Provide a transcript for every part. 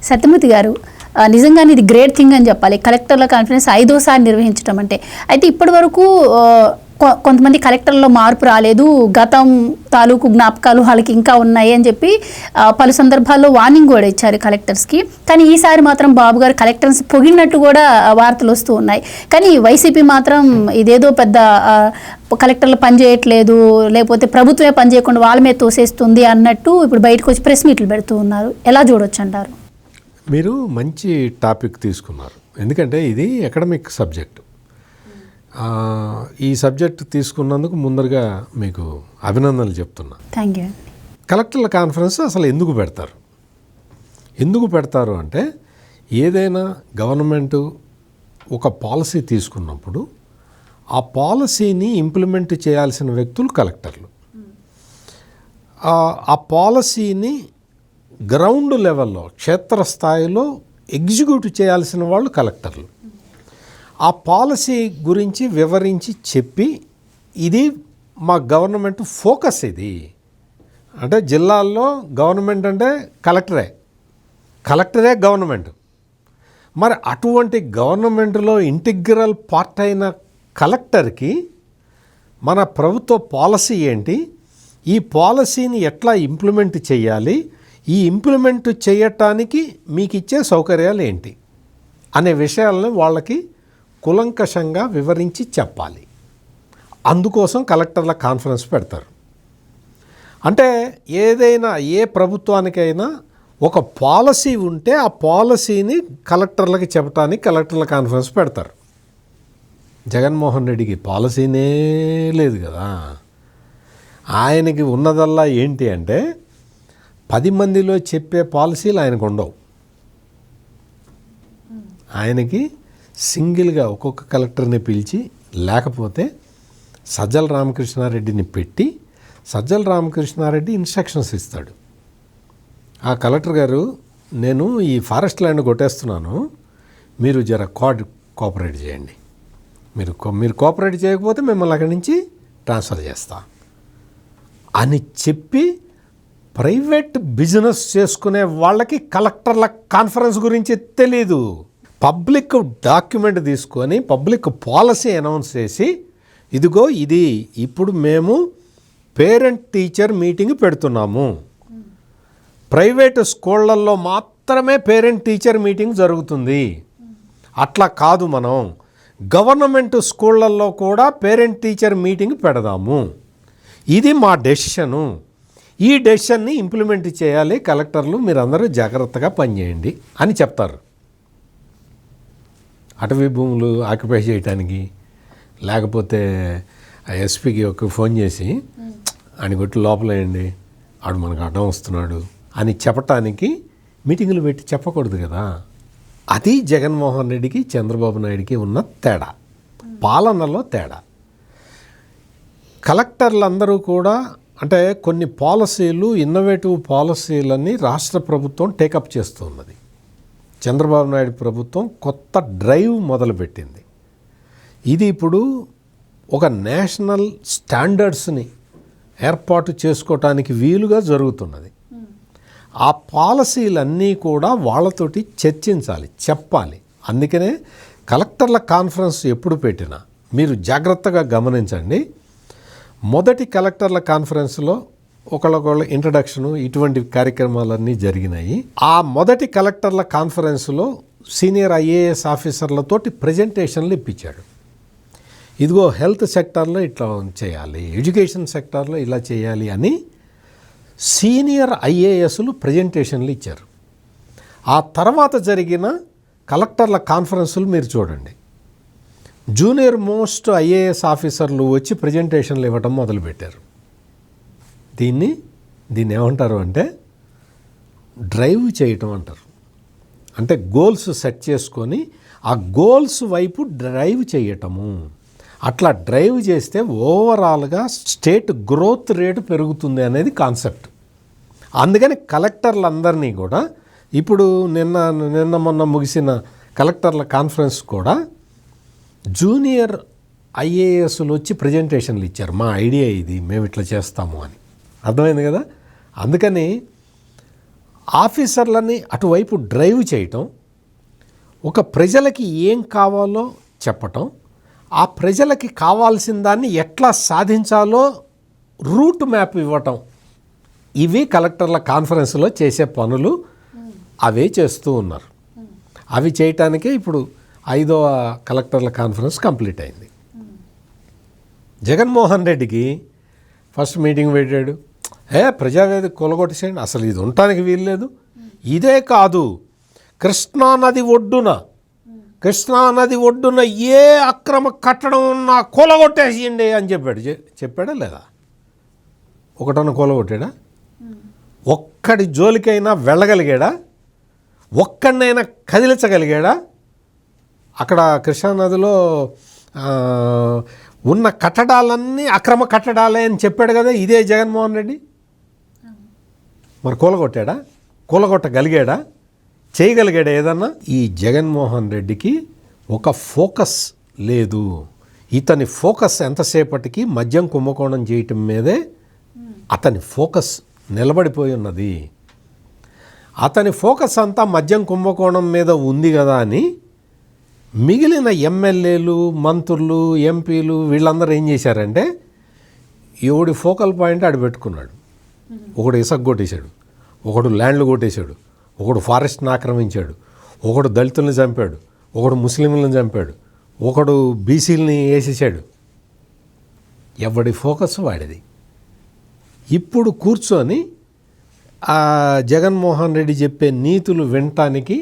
సత్యమూర్తి గారు, నిజంగానే ఇది గ్రేట్ థింగ్ అని చెప్పాలి. కలెక్టర్ల కాన్ఫరెన్స్ 5వ సారి నిర్వహించడం అంటే. అయితే ఇప్పటి వరకు కొంతమంది కలెక్టర్లో మార్పు రాలేదు, గతం తాలూకు జ్ఞాపకాలు వాళ్ళకి ఇంకా ఉన్నాయి అని చెప్పి పలు సందర్భాల్లో వార్నింగ్ కూడా ఇచ్చారు కలెక్టర్స్కి. కానీ ఈసారి మాత్రం బాబు గారు కలెక్టర్స్ పొగిడినట్టు కూడా వార్తలు వస్తూ ఉన్నాయి. కానీ వైసీపీ మాత్రం ఇదేదో పెద్ద కలెక్టర్లు పనిచేయట్లేదు, లేకపోతే ప్రభుత్వమే పనిచేయకుండా వాళ్ళ మీద తోసేస్తుంది అన్నట్టు ఇప్పుడు బయటకు వచ్చి ప్రెస్ మీట్లు పెడుతూ ఉన్నారు. ఎలా చూడొచ్చు అంటారు? మీరు మంచి టాపిక్ తీసుకున్నారు, ఎందుకంటే ఇది అకాడమిక్ సబ్జెక్టు. ఈ సబ్జెక్ట్ తీసుకున్నందుకు ముందరగా మీకు అభినందనలు చెప్తున్నా. Thank you. కలెక్టర్ల కాన్ఫరెన్స్ అసలు ఎందుకు పెడతారు అంటే, ఏదైనా గవర్నమెంటు ఒక పాలసీ తీసుకున్నప్పుడు ఆ పాలసీని ఇంప్లిమెంట్ చేయాల్సిన వ్యక్తులు కలెక్టర్లు. ఆ పాలసీని గ్రౌండ్ లెవెల్లో, క్షేత్రస్థాయిలో ఎగ్జిక్యూట్ చేయాల్సిన వాళ్ళు కలెక్టర్లు. ఆ పాలసీ గురించి వివరించి చెప్పి, ఇది మా గవర్నమెంట్ ఫోకస్, ఇది అంటే జిల్లాల్లో గవర్నమెంట్ అంటే కలెక్టరే గవర్నమెంట్. మరి అటువంటి గవర్నమెంట్లో ఇంటిగ్రల్ పార్ట్ అయిన కలెక్టర్కి మన ప్రభుత్వ పాలసీ ఏంటి, ఈ పాలసీని ఎట్లా ఇంప్లిమెంట్ చేయాలి, ఈ ఇంప్లిమెంట్ చేయటానికి మీకు ఇచ్చే సౌకర్యాలు ఏంటి అనే విషయాలను వాళ్ళకి కులంకషంగా వివరించి చెప్పాలి. అందుకోసం కలెక్టర్ల కాన్ఫరెన్స్ పెడతారు. అంటే ఏదైనా ఏ ప్రభుత్వానికైనా ఒక పాలసీ ఉంటే ఆ పాలసీని కలెక్టర్లకి చెప్పడానికి కలెక్టర్ల కాన్ఫరెన్స్ పెడతారు. జగన్మోహన్ రెడ్డికి పాలసీనే లేదు కదా. ఆయనకి ఉన్నదల్లా ఏంటి అంటే 10 మందిలో చెప్పే పాలసీలు ఆయనకు ఉండవు. ఆయనకి సింగిల్గా ఒక్కొక్క కలెక్టర్ని పిలిచి, లేకపోతే సజ్జల రామకృష్ణారెడ్డిని పెట్టి సజ్జల రామకృష్ణారెడ్డి ఇన్స్ట్రక్షన్స్ ఇస్తాడు. ఆ కలెక్టర్ గారు, నేను ఈ ఫారెస్ట్ ల్యాండ్ కొట్టేస్తున్నాను, మీరు జర కోఆపరేట్ చేయండి, మీరు కోఆపరేట్ చేయకపోతే మిమ్మల్ని అక్కడి నుంచి ట్రాన్స్ఫర్ చేస్తా అని చెప్పి, ప్రైవేట్ బిజినెస్ చేసుకునే వాళ్ళకి కలెక్టర్ల కాన్ఫరెన్స్ గురించి తెలీదు. పబ్లిక్ డాక్యుమెంట్ తీసుకొని పబ్లిక్ పాలసీ అనౌన్స్ చేసి, ఇదిగో ఇది ఇప్పుడు మేము పేరెంట్ టీచర్ మీటింగ్ పెడుతున్నాము, ప్రైవేటు స్కూళ్ళల్లో మాత్రమే పేరెంట్ టీచర్ మీటింగ్ జరుగుతుంది, అట్లా కాదు మనం గవర్నమెంట్ స్కూళ్ళల్లో కూడా పేరెంట్ టీచర్ మీటింగ్ పెడదాము, ఇది మా డెసిషను, ఈ డెసిషన్ని ఇంప్లిమెంట్ చేయాలి కలెక్టర్లు, మీరందరూ జాగ్రత్తగా పనిచేయండి అని చెప్తారు. అటవీ భూములు ఆక్యుపై చేయటానికి, లేకపోతే ఎస్పీకి ఒక ఫోన్ చేసి ఆయన కొట్టి లోపలేయండి, ఆడు మనకు అడ్డం వస్తున్నాడు అని చెప్పటానికి మీటింగులు పెట్టి చెప్పకూడదు కదా. అది జగన్మోహన్ రెడ్డికి చంద్రబాబు నాయుడికి ఉన్న తేడా, పాలనలో తేడా. కలెక్టర్లందరూ కూడా అంటే కొన్ని పాలసీలు, ఇన్నోవేటివ్ పాలసీలన్నీ రాష్ట్ర ప్రభుత్వం టేకప్ చేస్తున్నది. చంద్రబాబు నాయుడు ప్రభుత్వం కొత్త డ్రైవ్ మొదలుపెట్టింది. ఇది ఇప్పుడు ఒక నేషనల్ స్టాండర్డ్స్ని ఏర్పాటు చేసుకోవటానికి వీలుగా జరుగుతున్నది. ఆ పాలసీలన్నీ కూడా వాళ్ళతోటి చర్చించాలి, చెప్పాలి. అందుకనే కలెక్టర్ల కాన్ఫరెన్స్ ఎప్పుడు పెట్టినా మీరు జాగ్రత్తగా గమనించండి. మొదటి కలెక్టర్ల కాన్ఫరెన్స్లో ఒకళ్ళొకళ్ళు ఇంట్రడక్షను, ఇటువంటి కార్యక్రమాలన్నీ జరిగినాయి. ఆ మొదటి కలెక్టర్ల కాన్ఫరెన్స్లో సీనియర్ ఐఏఎస్ ఆఫీసర్లతోటి ప్రజెంటేషన్లు ఇప్పించాడు. ఇదిగో హెల్త్ సెక్టార్లో ఇట్లా చేయాలి, ఎడ్యుకేషన్ సెక్టార్లో ఇలా చేయాలి అని సీనియర్ ఐఏఎస్లు ప్రజెంటేషన్లు ఇచ్చారు. ఆ తర్వాత జరిగిన కలెక్టర్ల కాన్ఫరెన్సులు మీరు చూడండి, జూనియర్ మోస్ట్ ఐఏఎస్ ఆఫీసర్లు వచ్చి ప్రజెంటేషన్లు ఇవ్వటం మొదలుపెట్టారు. దీన్ని ఏమంటారు అంటే డ్రైవ్ చేయటం అంటారు. అంటే గోల్స్ సెట్ చేసుకొని ఆ గోల్స్ వైపు డ్రైవ్ చేయటము. అట్లా డ్రైవ్ చేస్తే ఓవరాల్గా స్టేట్ గ్రోత్ రేటు పెరుగుతుంది అనేది కాన్సెప్ట్. అందుకని కలెక్టర్లందరినీ కూడా ఇప్పుడు నిన్న మొన్న ముగిసిన కలెక్టర్ల కాన్ఫరెన్స్ కూడా జూనియర్ ఐఏఎస్లు వచ్చి ప్రజెంటేషన్లు ఇచ్చారు. మా ఐడియా ఇది, మేము ఇట్లా చేస్తాము అని. అర్థమైంది కదా. అందుకని ఆఫీసర్లని అటువైపు డ్రైవ్ చేయటం, ఒక ప్రజలకి ఏం కావాలో చెప్పటం, ఆ ప్రజలకి కావాల్సిన దాన్ని ఎట్లా సాధించాలో రూట్ మ్యాప్ ఇవ్వటం, ఇవి కలెక్టర్ల కాన్ఫరెన్స్లో చేసే పనులు. అవే చేస్తూ ఉన్నారు. అవి చేయటానికే ఇప్పుడు 5వ కలెక్టర్ల కాన్ఫరెన్స్ కంప్లీట్ అయింది. జగన్మోహన్ రెడ్డికి ఫస్ట్ మీటింగ్ పెట్టాడు. ప్రజావేదిక కూలగొట్టేసేయండి, అసలు ఇది ఉండటానికి వీల్లేదు. ఇదే కాదు, కృష్ణానది ఒడ్డున ఏ అక్రమ కట్టడం ఉన్నా కూలగొట్టేసేయండి అని చెప్పాడా లేదా? ఒకటన్నా కూలగొట్టాడా? ఒక్కడి జోలికైనా వెళ్ళగలిగాడా? ఒక్కడినైనా కదిలించగలిగాడా? అక్కడ కృష్ణానదిలో ఉన్న కట్టడాలన్నీ అక్రమ కట్టడాలే అని చెప్పాడు కదా ఇదే జగన్మోహన్ రెడ్డి. మరి కూలగొట్టాడా? కూలగొట్టగలిగాడా? చేయగలిగాడా ఏదన్నా? ఈ జగన్మోహన్ రెడ్డికి ఒక ఫోకస్ లేదు. ఇతని ఫోకస్ ఎంతసేపటికి మద్యం కుంభకోణం చేయటం మీదే అతని ఫోకస్ నిలబడిపోయి ఉన్నది. అతని ఫోకస్ అంతా మద్యం కుంభకోణం మీద ఉంది కదా అని మిగిలిన ఎమ్మెల్యేలు, మంత్రులు, ఎంపీలు వీళ్ళందరూ ఏం చేశారంటే ఎవడి ఫోకల్ పాయింట్ ఆడు పెట్టుకున్నాడు. ఒకడు ఇసుక కొట్టేశాడు, ఒకడు ల్యాండ్లు కొట్టేశాడు, ఒకడు ఫారెస్ట్ని ఆక్రమించాడు, ఒకడు దళితుల్ని చంపాడు, ఒకడు ముస్లింలను చంపాడు, ఒకడు బీసీలని వేసేసాడు. ఎవడి ఫోకస్ వాడిది. ఇప్పుడు కూర్చొని ఆ జగన్మోహన్ రెడ్డి చెప్పే నీతులు వినటానికి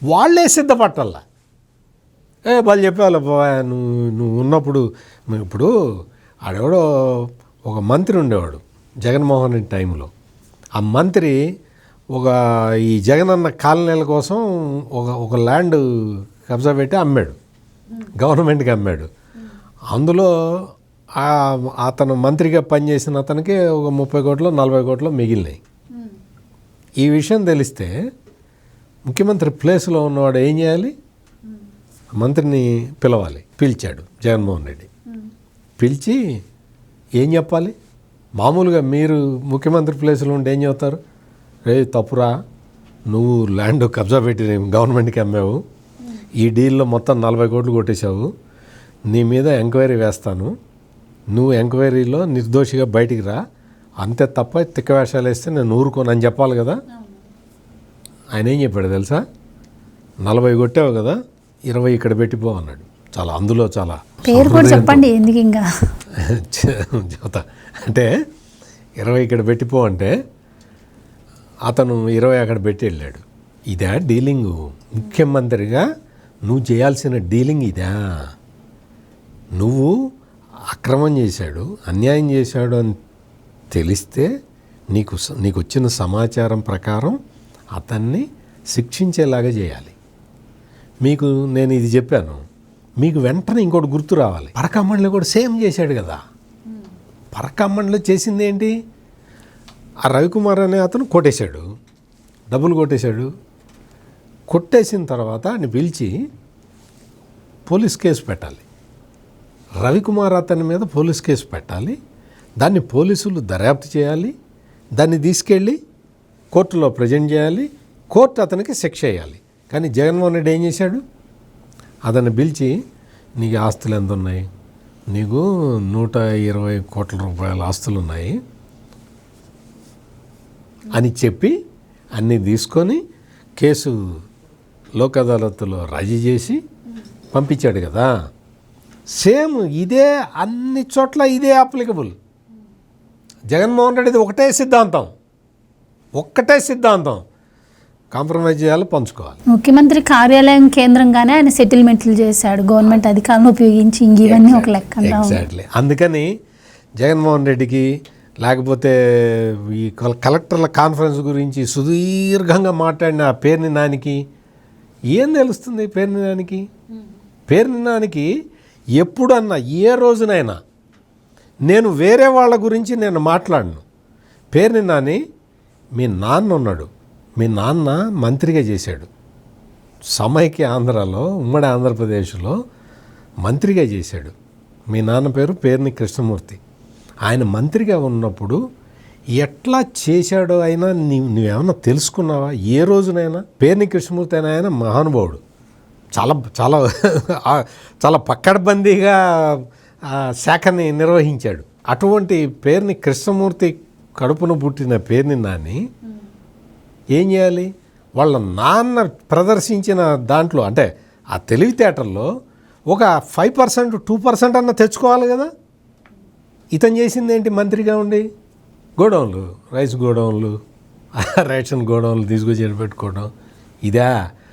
వాళ్ళే సిద్ధపట్టాల. వాళ్ళు చెప్పేవాళ్ళు నువ్వు ఉన్నప్పుడు. ఇప్పుడు ఆడెవడో ఒక మంత్రి ఉండేవాడు జగన్మోహన్ రెడ్డి టైంలో. ఆ మంత్రి ఈ జగనన్న కాలనీల కోసం ఒక ల్యాండ్ కబ్జా పెట్టి అమ్మాడు, గవర్నమెంట్కి అమ్మాడు. అందులో అతను మంత్రిగా పనిచేసిన అతనికి ఒక 30 కోట్లు 40 కోట్లు మిగిలినాయి. ఈ విషయం తెలిస్తే ముఖ్యమంత్రి ప్లేస్లో ఉన్నవాడు ఏం చేయాలి? మంత్రిని పిలిచాడు జగన్మోహన్ రెడ్డి. పిలిచి ఏం చెప్పాలి? మామూలుగా మీరు ముఖ్యమంత్రి ప్లేస్లో ఉంటే ఏం చెప్తారు? తప్పురా, నువ్వు ల్యాండ్ కబ్జా పెట్టి గవర్నమెంట్కి అమ్మావు, ఈ డీల్లో మొత్తం 40 కోట్లు కొట్టేశావు, నీ మీద ఎంక్వైరీ వేస్తాను, నువ్వు ఎంక్వైరీలో నిర్దోషిగా బయటికి రా, అంతే తప్ప తిక్క వేషాలు వేస్తే నేను ఊరుకోను అని చెప్పాలి కదా. ఆయన ఏం చెప్పాడు తెలుసా? 40 కొట్టావు కదా, 20 ఇక్కడ పెట్టిపో అన్నాడు. అందులో చాలా పేరు కూడా చెప్పండి ఎందుకు ఇంకా చెబుతా. అంటే 20 ఇక్కడ పెట్టిపో అంటే అతను 20 అక్కడ పెట్టి వెళ్ళాడు. ఇదా డీలింగు? ముఖ్యమంత్రిగా నువ్వు చేయాల్సిన డీలింగ్ ఇదా? నువ్వు అక్రమం చేశాడు, అన్యాయం చేశాడు అని తెలిస్తే నీకు వచ్చిన సమాచారం ప్రకారం అతన్ని శిక్షించేలాగా చేయాలి. మీకు నేను ఇది చెప్పాను, మీకు వెంటనే ఇంకోటి గుర్తు రావాలి. పరకమ్మడిలో కూడా సేమ్ చేశాడు కదా. పరకమ్మడిలో చేసింది ఏంటి? ఆ రవికుమార్ అనే అతను కొట్టేశాడు, డబ్బులు కొట్టేశాడు. కొట్టేసిన తర్వాత ఆయన పిలిచి పోలీస్ కేసు పెట్టాలి. రవికుమార్ అతని మీద పోలీస్ కేసు పెట్టాలి. దాన్ని పోలీసులు దర్యాప్తు చేయాలి. దాన్ని తీసుకెళ్ళి కోర్టులో ప్రజెంట్ చేయాలి. కోర్టు అతనికి శిక్ష వేయాలి. కానీ జగన్మోహన్ రెడ్డి ఏం చేశాడు? అతన్ని పిలిచి నీకు ఆస్తులు ఎంత ఉన్నాయి? నీకు 120 కోట్ల రూపాయల ఆస్తులు ఉన్నాయి అని చెప్పి అన్నీ తీసుకొని కేసు లోక్ అదాలత్లో రాజీ చేసి పంపించాడు కదా. సేమ్ ఇదే అన్ని చోట్ల ఇదే అప్లికబుల్. జగన్మోహన్ రెడ్డిది ఒకటే సిద్ధాంతం, కాంప్రమైజ్ చేయాలి, పంచుకోవాలి. ముఖ్యమంత్రి కార్యాలయం కేంద్రంగానే ఆయన సెటిల్మెంట్లు చేశాడు గవర్నమెంట్ అధికారులను ఉపయోగించి. ఇవన్నీ ఒక లెక్క. ఎగ్జాక్ట్లీ. అందుకని జగన్మోహన్ రెడ్డికి లేకపోతే ఈ కలెక్టర్ల కాన్ఫరెన్స్ గురించి సుదీర్ఘంగా మాట్లాడిన పేర్ని నానికి ఏం తెలుస్తుంది? పేర్ని నానికి ఎప్పుడన్నా ఏ రోజునైనా నేను వేరే వాళ్ళ గురించి నేను మాట్లాడను. పేర్ని నాని మీ నాన్న ఉన్నాడు, మీ నాన్న మంత్రిగా చేశాడు, సమైక్య ఆంధ్రాలో ఉమ్మడి ఆంధ్రప్రదేశ్లో మంత్రిగా చేశాడు. మీ నాన్న పేరు పేర్ని కృష్ణమూర్తి. ఆయన మంత్రిగా ఉన్నప్పుడు ఎట్లా చేశాడో అయినా నువ్వేమన్నా తెలుసుకున్నావా? ఏ రోజునైనా పేర్ని కృష్ణమూర్తి అయినా ఆయన మహానుభావుడు, చాలా చాలా చాలా పక్కడబందీగా శాఖని నిర్వహించాడు. అటువంటి పేర్ని కృష్ణమూర్తి కడుపున పుట్టిన పేర్ని నాని ఏం చేయాలి? వాళ్ళ నాన్న ప్రదర్శించిన దాంట్లో అంటే ఆ తెలివితేటల్లో ఒక 5% 2% అన్న తెచ్చుకోవాలి కదా. ఇతను చేసింది ఏంటి? మంత్రిగా ఉండి గోడౌన్లు, రైస్ గోడౌన్లు, రేషన్ గోడౌన్లు తీసుకొచ్చి పెట్టుకోవడం. ఇదా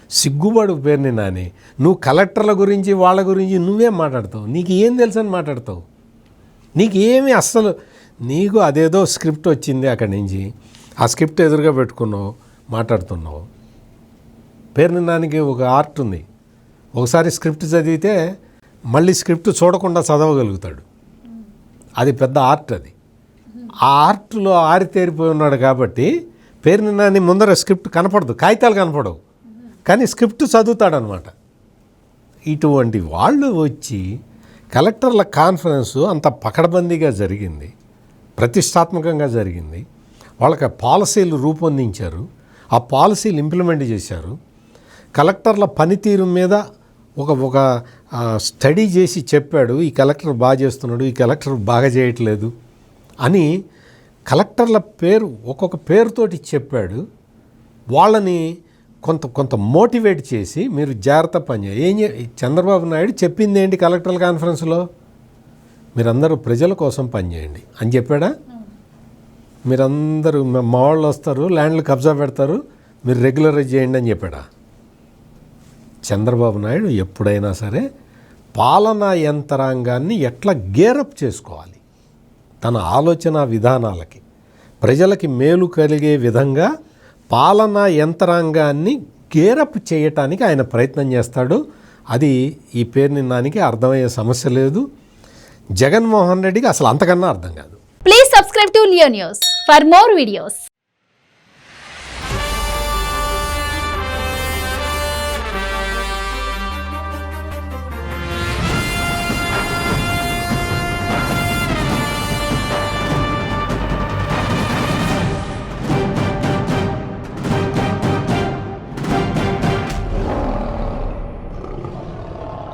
సిగ్గుబడు పేరుని నాని. నువ్వు కలెక్టర్ల గురించి వాళ్ళ గురించి నువ్వేం మాట్లాడతావు? నీకు ఏం తెలుసు అని మాట్లాడతావు? నీకు ఏమీ అస్సలు, నీకు అదేదో స్క్రిప్ట్ వచ్చింది అక్కడి నుంచి, ఆ స్క్రిప్ట్ ఎదురుగా పెట్టుకున్నావు, మాట్లాడుతున్నావు. పేరుని నానికి ఒక ఆర్ట్ ఉంది. ఒకసారి స్క్రిప్ట్ చదివితే మళ్ళీ స్క్రిప్ట్ చూడకుండా చదవగలుగుతాడు. అది పెద్ద ఆర్ట్. అది ఆ ఆర్ట్లో ఆరితేరిపోయి ఉన్నాడు కాబట్టి పేరుని నాని ముందర స్క్రిప్ట్ కనపడదు, కాగితాలు కనపడవు, కానీ స్క్రిప్ట్ చదువుతాడనమాట. ఇటువంటి వాళ్ళు వచ్చి కలెక్టర్ల కాన్ఫరెన్సు అంత పకడ్బందీగా జరిగింది, ప్రతిష్టాత్మకంగా జరిగింది. వాళ్ళకి పాలసీలు రూపొందించారు, ఆ పాలసీలు ఇంప్లిమెంట్ చేశారు. కలెక్టర్ల పనితీరు మీద ఒక స్టడీ చేసి చెప్పాడు, ఈ కలెక్టర్ బాగా చేస్తున్నాడు, ఈ కలెక్టర్ బాగా చేయట్లేదు అని. కలెక్టర్ల పేరు ఒక్కొక్క పేరుతోటి చెప్పాడు. వాళ్ళని కొంత మోటివేట్ చేసి మీరు జాగ్రత్త పనిచేయాలి. చంద్రబాబు నాయుడు చెప్పింది ఏంటి కలెక్టర్ల కాన్ఫరెన్స్లో? మీరందరూ ప్రజల కోసం పనిచేయండి అని చెప్పాడా? మీరందరూ మా వాళ్ళు వస్తారు, ల్యాండ్లు కబ్జా పెడతారు, మీరు రెగ్యులరైజ్ చేయండి అని చెప్పాడా? చంద్రబాబు నాయుడు ఎప్పుడైనా సరే పాలనా యంత్రాంగాన్ని ఎట్లా గేరప్ చేసుకోవాలి, తన ఆలోచన విధానాలకి ప్రజలకి మేలు కలిగే విధంగా పాలనా యంత్రాంగాన్ని గేరప్ చేయటానికి ఆయన ప్రయత్నం చేస్తాడు. అది ఈ పేరుని నానికి అర్థమయ్యే సమస్య లేదు. జగన్మోహన్ రెడ్డికి అసలు అంతకన్నా అర్థం కాదు. Please subscribe to Leo news for more videos.